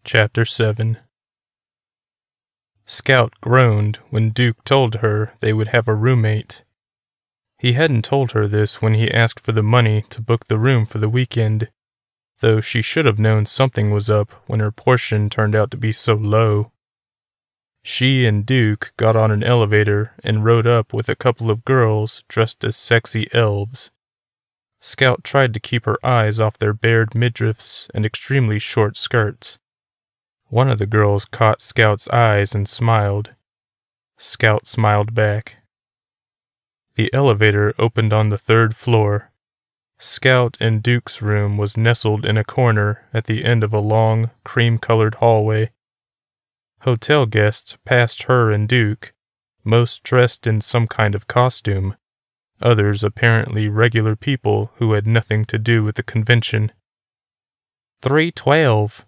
Chapter 7. Scout groaned when Duke told her they would have a roommate. He hadn't told her this when he asked for the money to book the room for the weekend, though she should have known something was up when her portion turned out to be so low. She and Duke got on an elevator and rode up with a couple of girls dressed as sexy elves. Scout tried to keep her eyes off their bared midriffs and extremely short skirts. One of the girls caught Scout's eyes and smiled. Scout smiled back. The elevator opened on the 3rd floor. Scout and Duke's room was nestled in a corner at the end of a long, cream-colored hallway. Hotel guests passed her and Duke, most dressed in some kind of costume, others apparently regular people who had nothing to do with the convention. 312.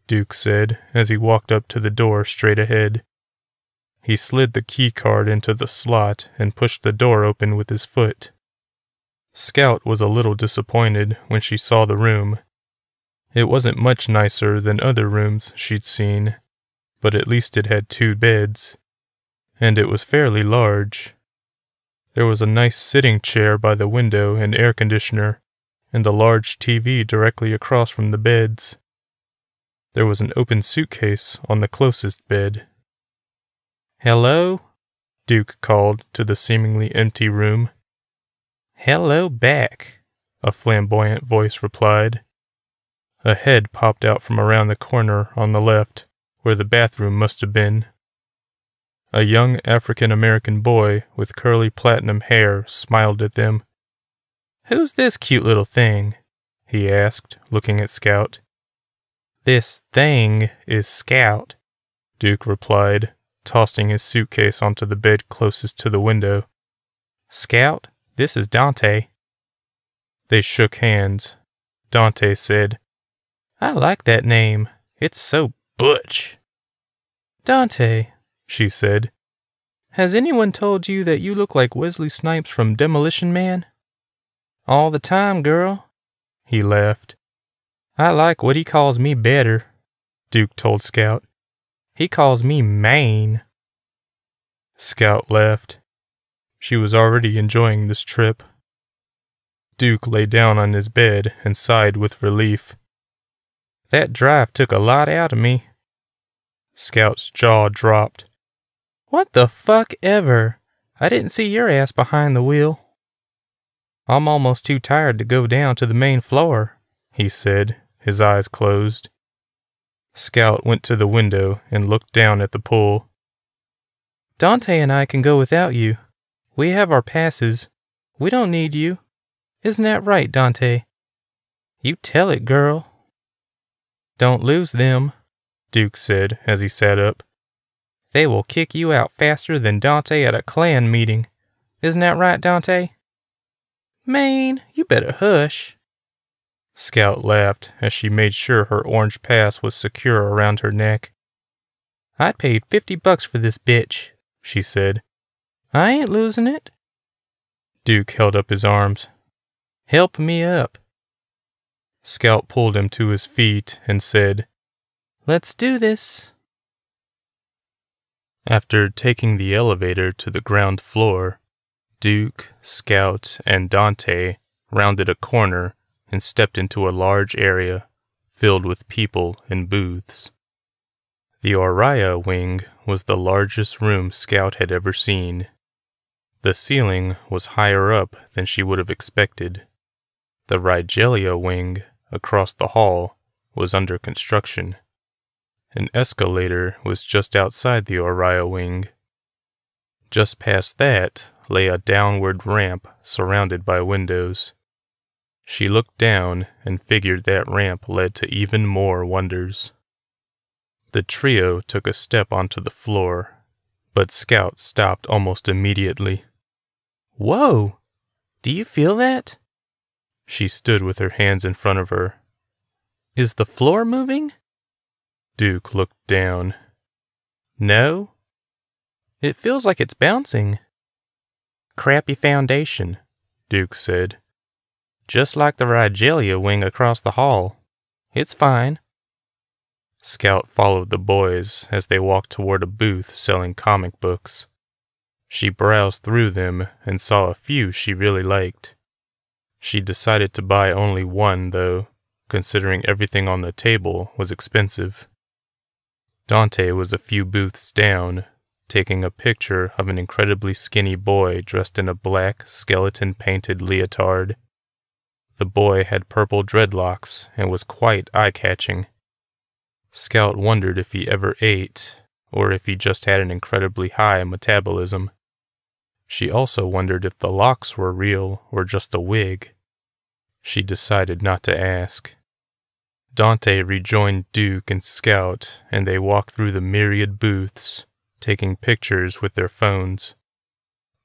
Duke said as he walked up to the door straight ahead. He slid the key card into the slot and pushed the door open with his foot. Scout was a little disappointed when she saw the room. It wasn't much nicer than other rooms she'd seen, but at least it had 2 beds, and it was fairly large. There was a nice sitting chair by the window and air conditioner, and a large TV directly across from the beds. There was an open suitcase on the closest bed. "Hello?" Duke called to the seemingly empty room. "Hello back," a flamboyant voice replied. A head popped out from around the corner on the left, where the bathroom must have been. A young African-American boy with curly platinum hair smiled at them. "Who's this cute little thing?" he asked, looking at Scout. "This thing is Scout," Duke replied, tossing his suitcase onto the bed closest to the window. "Scout, this is Dante." They shook hands. Dante said, "I like that name. It's so butch." "Dante," she said, "has anyone told you that you look like Wesley Snipes from Demolition Man?" "All the time, girl," he laughed. "I like what he calls me better," Duke told Scout. "He calls me Maine." Scout laughed. She was already enjoying this trip. Duke lay down on his bed and sighed with relief. "That drive took a lot out of me." Scout's jaw dropped. "What the fuck ever? I didn't see your ass behind the wheel." "I'm almost too tired to go down to the main floor," he said, his eyes closed. Scout went to the window and looked down at the pool. "Dante and I can go without you. We have our passes. We don't need you. Isn't that right, Dante?" "You tell it, girl." "Don't lose them," Duke said as he sat up. "They will kick you out faster than Dante at a Klan meeting. Isn't that right, Dante?" "Man, you better hush." Scout laughed as she made sure her orange pass was secure around her neck. "I paid $50 for this bitch," she said. "I ain't losing it." Duke held up his arms. "Help me up." Scout pulled him to his feet and said, "Let's do this." After taking the elevator to the ground floor, Duke, Scout, and Dante rounded a corner and stepped into a large area filled with people and booths. The Oriah wing was the largest room Scout had ever seen. The ceiling was higher up than she would have expected. The Rigelia wing, across the hall, was under construction. An escalator was just outside the Oriah wing. Just past that lay a downward ramp surrounded by windows. She looked down and figured that ramp led to even more wonders. The trio took a step onto the floor, but Scout stopped almost immediately. "Whoa! Do you feel that?" She stood with her hands in front of her. "Is the floor moving?" Duke looked down. "No. It feels like it's bouncing." "Crappy foundation," Duke said. "Just like the Rigelia wing across the hall. It's fine." Scout followed the boys as they walked toward a booth selling comic books. She browsed through them and saw a few she really liked. She decided to buy only one, though, considering everything on the table was expensive. Dante was a few booths down, taking a picture of an incredibly skinny boy dressed in a black, skeleton-painted leotard. The boy had purple dreadlocks and was quite eye-catching. Scout wondered if he ever ate, or if he just had an incredibly high metabolism. She also wondered if the locks were real or just a wig. She decided not to ask. Dante rejoined Duke and Scout, and they walked through the myriad booths, taking pictures with their phones.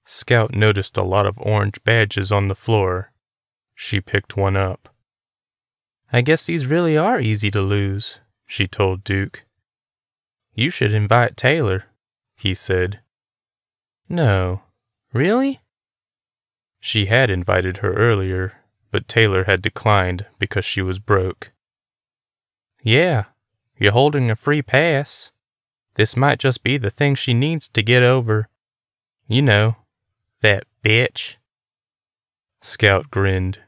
Scout noticed a lot of orange badges on the floor. She picked one up. "I guess these really are easy to lose," she told Duke. "You should invite Taylor," he said. "No. Really?" She had invited her earlier, but Taylor had declined because she was broke. "Yeah, you're holding a free pass. This might just be the thing she needs to get over. You know, that bitch." Scout grinned.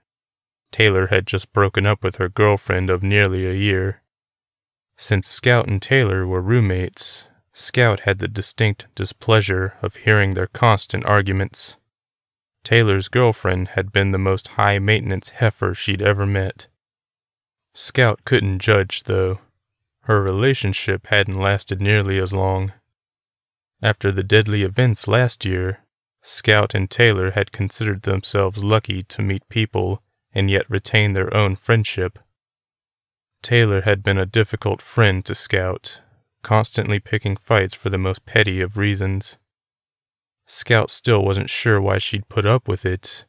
Taylor had just broken up with her girlfriend of nearly a year. Since Scout and Taylor were roommates, Scout had the distinct displeasure of hearing their constant arguments. Taylor's girlfriend had been the most high-maintenance heifer she'd ever met. Scout couldn't judge, though. Her relationship hadn't lasted nearly as long. After the deadly events last year, Scout and Taylor had considered themselves lucky to meet people and yet retain their own friendship. Taylor had been a difficult friend to Scout, constantly picking fights for the most petty of reasons. Scout still wasn't sure why she'd put up with it,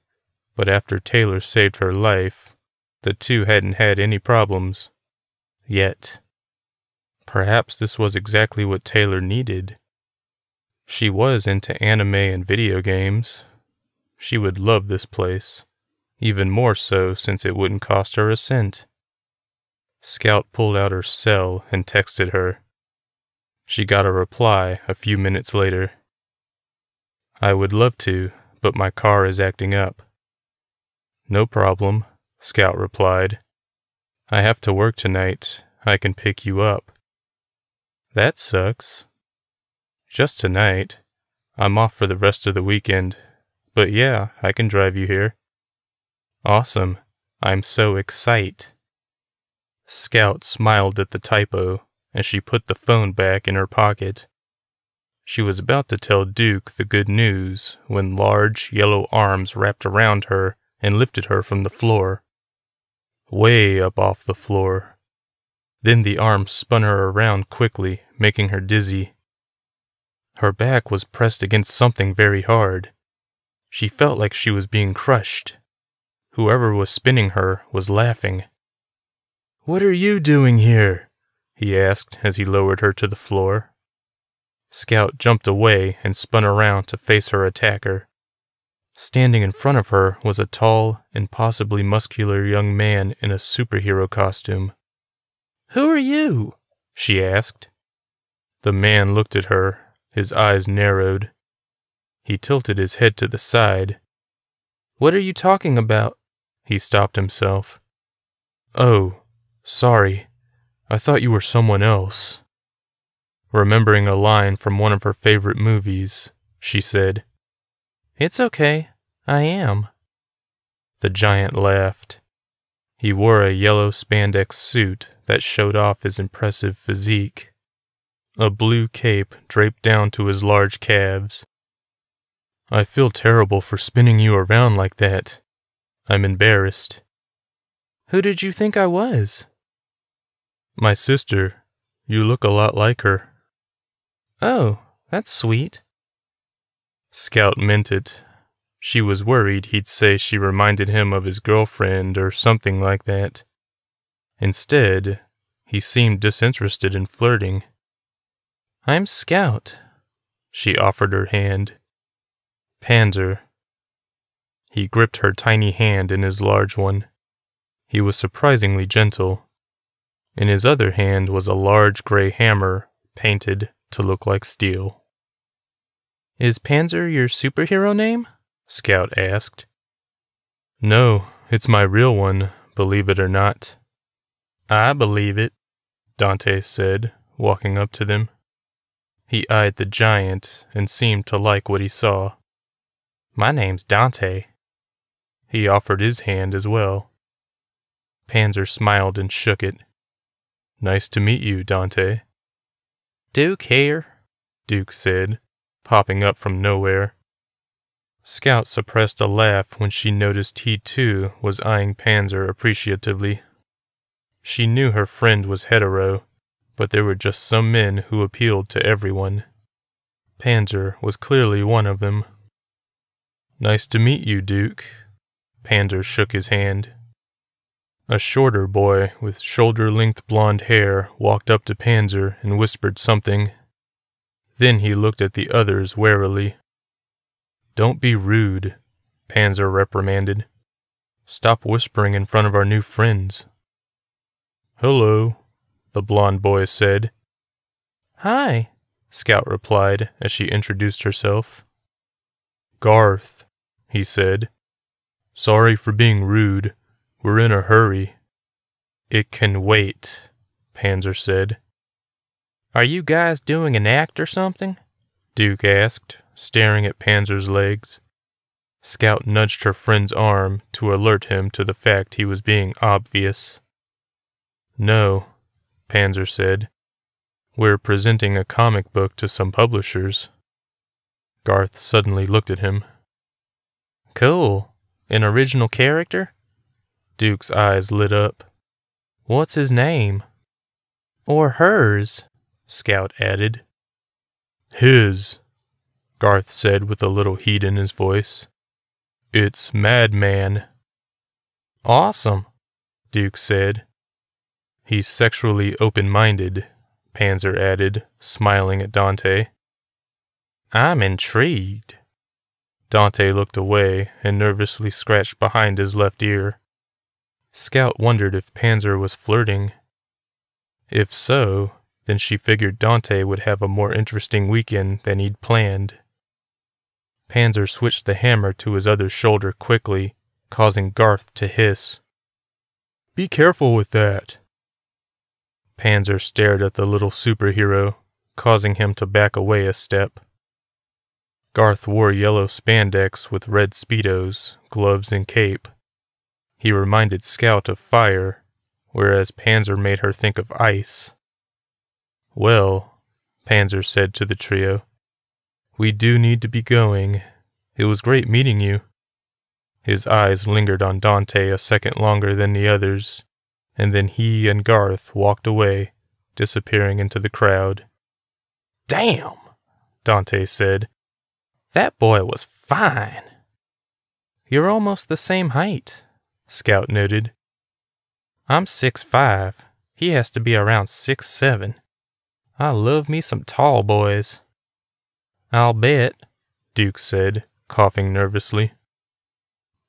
but after Taylor saved her life, the two hadn't had any problems. Yet. Perhaps this was exactly what Taylor needed. She was into anime and video games. She would love this place, even more so since it wouldn't cost her a cent. Scout pulled out her cell and texted her. She got a reply a few minutes later. "I would love to, but my car is acting up." "No problem," Scout replied. "I have to work tonight. I can pick you up." "That sucks." "Just tonight. I'm off for the rest of the weekend. But yeah, I can drive you here." "Awesome. I'm so excited." Scout smiled at the typo as she put the phone back in her pocket. She was about to tell Duke the good news when large yellow arms wrapped around her and lifted her from the floor. Way up off the floor. Then the arms spun her around quickly, making her dizzy. Her back was pressed against something very hard. She felt like she was being crushed. Whoever was spinning her was laughing. "What are you doing here?" he asked as he lowered her to the floor. Scout jumped away and spun around to face her attacker. Standing in front of her was a tall and possibly muscular young man in a superhero costume. "Who are you?" she asked. The man looked at her, his eyes narrowed. He tilted his head to the side. "What are you talking about?" He stopped himself. "Oh, sorry. I thought you were someone else." Remembering a line from one of her favorite movies, she said, "It's okay. I am." The giant laughed. He wore a yellow spandex suit that showed off his impressive physique. A blue cape draped down to his large calves. "I feel terrible for spinning you around like that. I'm embarrassed." "Who did you think I was?" "My sister. You look a lot like her." "Oh, that's sweet." Scout meant it. She was worried he'd say she reminded him of his girlfriend or something like that. Instead, he seemed disinterested in flirting. "I'm Scout." She offered her hand. "Panzer." He gripped her tiny hand in his large one. He was surprisingly gentle. In his other hand was a large gray hammer painted to look like steel. "Is Panzer your superhero name?" Scout asked. "No, it's my real one, believe it or not." "I believe it," Dante said, walking up to them. He eyed the giant and seemed to like what he saw. "My name's Dante." He offered his hand as well. Panzer smiled and shook it. "Nice to meet you, Dante." "Duke here," Duke said, popping up from nowhere. Scout suppressed a laugh when she noticed he too was eyeing Panzer appreciatively. She knew her friend was hetero, but there were just some men who appealed to everyone. Panzer was clearly one of them. "Nice to meet you, Duke." Panzer shook his hand. A shorter boy with shoulder-length blonde hair walked up to Panzer and whispered something. Then he looked at the others warily. "Don't be rude," Panzer reprimanded. "Stop whispering in front of our new friends." "Hello," the blonde boy said. "Hi," Scout replied as she introduced herself. "Garth," he said. "Sorry for being rude. We're in a hurry." "It can wait," Panzer said. "Are you guys doing an act or something?" Duke asked, staring at Panzer's legs. Scout nudged her friend's arm to alert him to the fact he was being obvious. "No," Panzer said. "We're presenting a comic book to some publishers." Garth suddenly looked at him. "Cool. An original character?" Duke's eyes lit up. "What's his name?" "Or hers," Scout added. "His," Garth said with a little heat in his voice. "It's Madman." "Awesome," Duke said. "He's sexually open-minded," Panzer added, smiling at Dante. "I'm intrigued." Dante looked away and nervously scratched behind his left ear. Scout wondered if Panzer was flirting. If so, then she figured Dante would have a more interesting weekend than he'd planned. Panzer switched the hammer to his other shoulder quickly, causing Garth to hiss. "Be careful with that." Panzer stared at the little superhero, causing him to back away a step. Garth wore yellow spandex with red Speedos, gloves, and cape. He reminded Scout of fire, whereas Panzer made her think of ice. "Well," Panzer said to the trio, "we do need to be going. It was great meeting you." His eyes lingered on Dante a second longer than the others, and then he and Garth walked away, disappearing into the crowd. "Damn," Dante said. "That boy was fine." "You're almost the same height," Scout noted. "I'm 6'5". He has to be around 6'7". I love me some tall boys." "I'll bet," Duke said, coughing nervously.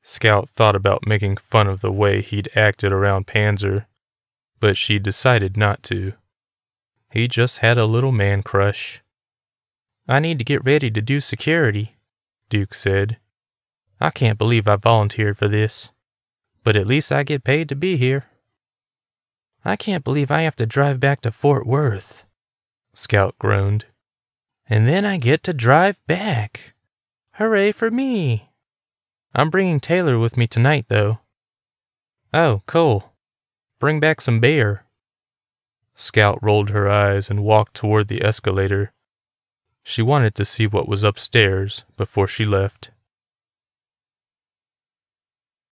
Scout thought about making fun of the way he'd acted around Panzer, but she decided not to. He just had a little man crush. "I need to get ready to do security," Duke said. "I can't believe I volunteered for this, but at least I get paid to be here." "I can't believe I have to drive back to Fort Worth," Scout groaned. "And then I get to drive back. Hooray for me. I'm bringing Taylor with me tonight, though." "Oh, cool. Bring back some beer." Scout rolled her eyes and walked toward the escalator. She wanted to see what was upstairs before she left.